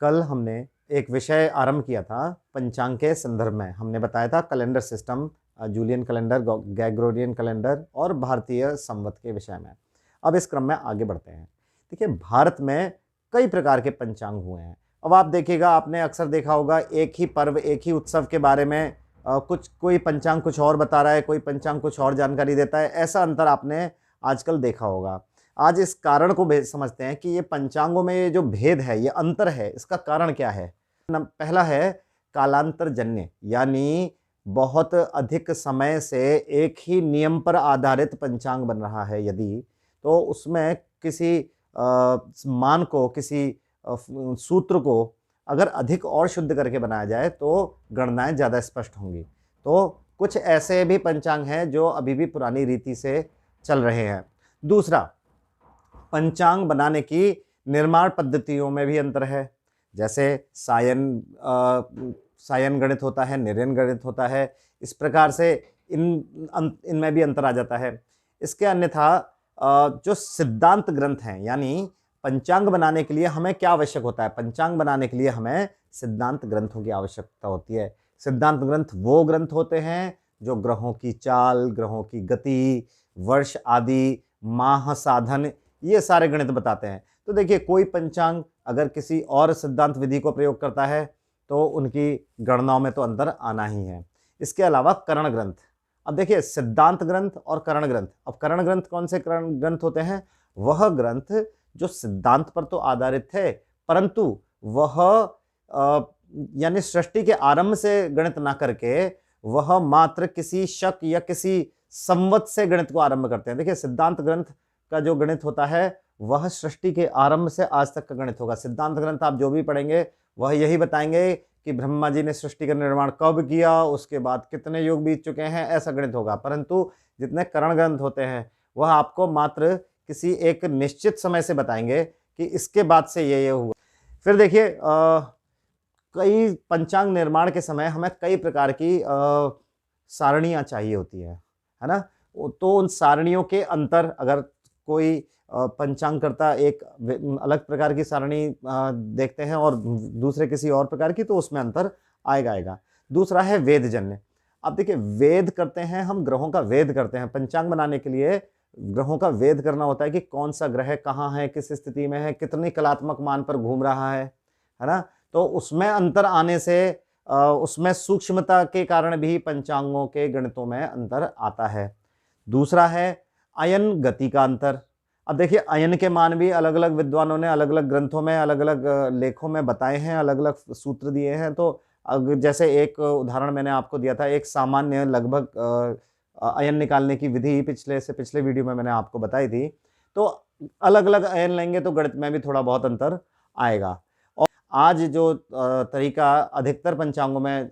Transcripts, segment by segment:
कल हमने एक विषय आरंभ किया था पंचांग के संदर्भ में। हमने बताया था calendar system, Julian calendar, Gregorian calendar और भारतीय संवत के विषय में। अब इस क्रम में आगे बढ़ते हैं। देखिए, भारत में कई प्रकार के पंचांग हुए हैं। अब आप देखिएगा, आपने अक्सर देखा होगा एक ही पर्व, एक ही उत्सव के बारे में कोई पंचांग कुछ और बता रहा है, कोई पंचांग कुछ और जानकारी देता है। ऐसा अंतर आपने आजकल देखा होगा। आज इस कारण को समझते हैं कि ये पंचांगों में ये जो भेद है, ये अंतर है, इसका कारण क्या है। पहला है कालांतरजन्य, यानी बहुत अधिक समय से एक ही नियम पर आधारित पंचांग बन रहा है यदि, तो उसमें किसी मान को, किसी सूत्र को अगर अधिक और शुद्ध करके बनाया जाए तो गणनाएं ज़्यादा स्पष्ट होंगी। तो कुछ ऐसे भी पंचांग हैं जो अभी भी पुरानी रीति से चल रहे हैं। दूसरा, पंचांग बनाने की निर्माण पद्धतियों में भी अंतर है। जैसे सायन गणित होता है, निर्यन गणित होता है, इस प्रकार से इनमें भी अंतर आ जाता है। इसके अन्यथा जो सिद्धांत ग्रंथ हैं, यानी पंचांग बनाने के लिए हमें क्या आवश्यक होता है, पंचांग बनाने के लिए हमें सिद्धांत ग्रंथों की आवश्यकता होती है। सिद्धांत ग्रंथ वो ग्रंथ होते हैं जो ग्रहों की चाल, ग्रहों की गति, वर्ष आदि, माह साधन, ये सारे गणित बताते हैं। तो देखिए, कोई पंचांग अगर किसी और सिद्धांत विधि को प्रयोग करता है तो उनकी गणनाओं में तो अंतर आना ही है। इसके अलावा करण ग्रंथ। अब देखिए, सिद्धांत ग्रंथ और करण ग्रंथ। अब करण ग्रंथ कौन से करण ग्रंथ होते हैं? वह ग्रंथ जो सिद्धांत पर तो आधारित थे, परंतु वह यानी सृष्टि के आरंभ से गणित ना करके वह मात्र किसी शक या किसी संवत से गणित को आरंभ करते हैं। देखिए, सिद्धांत ग्रंथ का जो गणित होता है वह सृष्टि के आरंभ से आज तक का गणित होगा। सिद्धांत ग्रंथ आप जो भी पढ़ेंगे वह यही बताएंगे कि ब्रह्मा जी ने सृष्टि का निर्माण कब किया, उसके बाद कितने युग बीत चुके हैं, ऐसा गणित होगा। परंतु जितने करण ग्रंथ होते हैं वह आपको मात्र किसी एक निश्चित समय से बताएंगे कि इसके बाद से ये हुआ। फिर देखिए, कई पंचांग निर्माण के समय हमें कई प्रकार की सारणियाँ चाहिए होती है ना। तो उन सारणियों के अंतर, अगर कोई पंचांगकर्ता एक अलग प्रकार की सारणी देखते हैं और दूसरे किसी और प्रकार की, तो उसमें अंतर आएगा। दूसरा है वेदजन्य। अब देखिए, वेद करते हैं हम, ग्रहों का वेद करते हैं। पंचांग बनाने के लिए ग्रहों का वेद करना होता है कि कौन सा ग्रह कहाँ है, किस स्थिति में है, कितनी कलात्मक मान पर घूम रहा है ना। तो उसमें अंतर आने से उसमें सूक्ष्मता के कारण भी पंचांगों के गणितों में अंतर आता है। दूसरा है अयन गति का अंतर। अब देखिए, अयन के मान भी अलग अलग विद्वानों ने अलग अलग ग्रंथों में, अलग अलग लेखों में बताए हैं, अलग अलग सूत्र दिए हैं। तो जैसे एक उदाहरण मैंने आपको दिया था, एक सामान्य लगभग अयन निकालने की विधि पिछले वीडियो में मैंने आपको बताई थी। तो अलग अलग अयन लेंगे तो गणित में भी थोड़ा बहुत अंतर आएगा। और आज जो तरीका अधिकतर पंचांगों में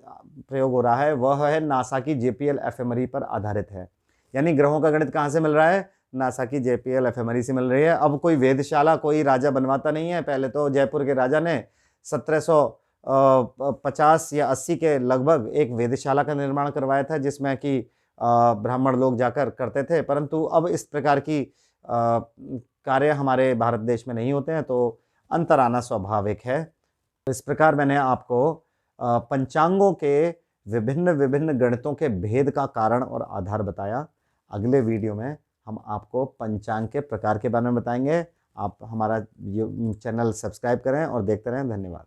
प्रयोग हो रहा है वह है नासा की JPL एफएमरी पर आधारित है। यानी ग्रहों का गणित कहाँ से मिल रहा है? नासा की JPL एफएमरी से मिल रही है। अब कोई वेधशाला कोई राजा बनवाता नहीं है। पहले तो जयपुर के राजा ने 1750 या 80 के लगभग एक वेधशाला का निर्माण करवाया था, जिसमें कि ब्राह्मण लोग जाकर करते थे। परंतु अब इस प्रकार की कार्य हमारे भारत देश में नहीं होते हैं, तो अंतर आना स्वाभाविक है। तो इस प्रकार मैंने आपको पंचांगों के विभिन्न विभिन्न गणितों के भेद का कारण और आधार बताया। अगले वीडियो में हम आपको पंचांग के प्रकार के बारे में बताएंगे। आप हमारा चैनल सब्सक्राइब करें और देखते रहें। धन्यवाद।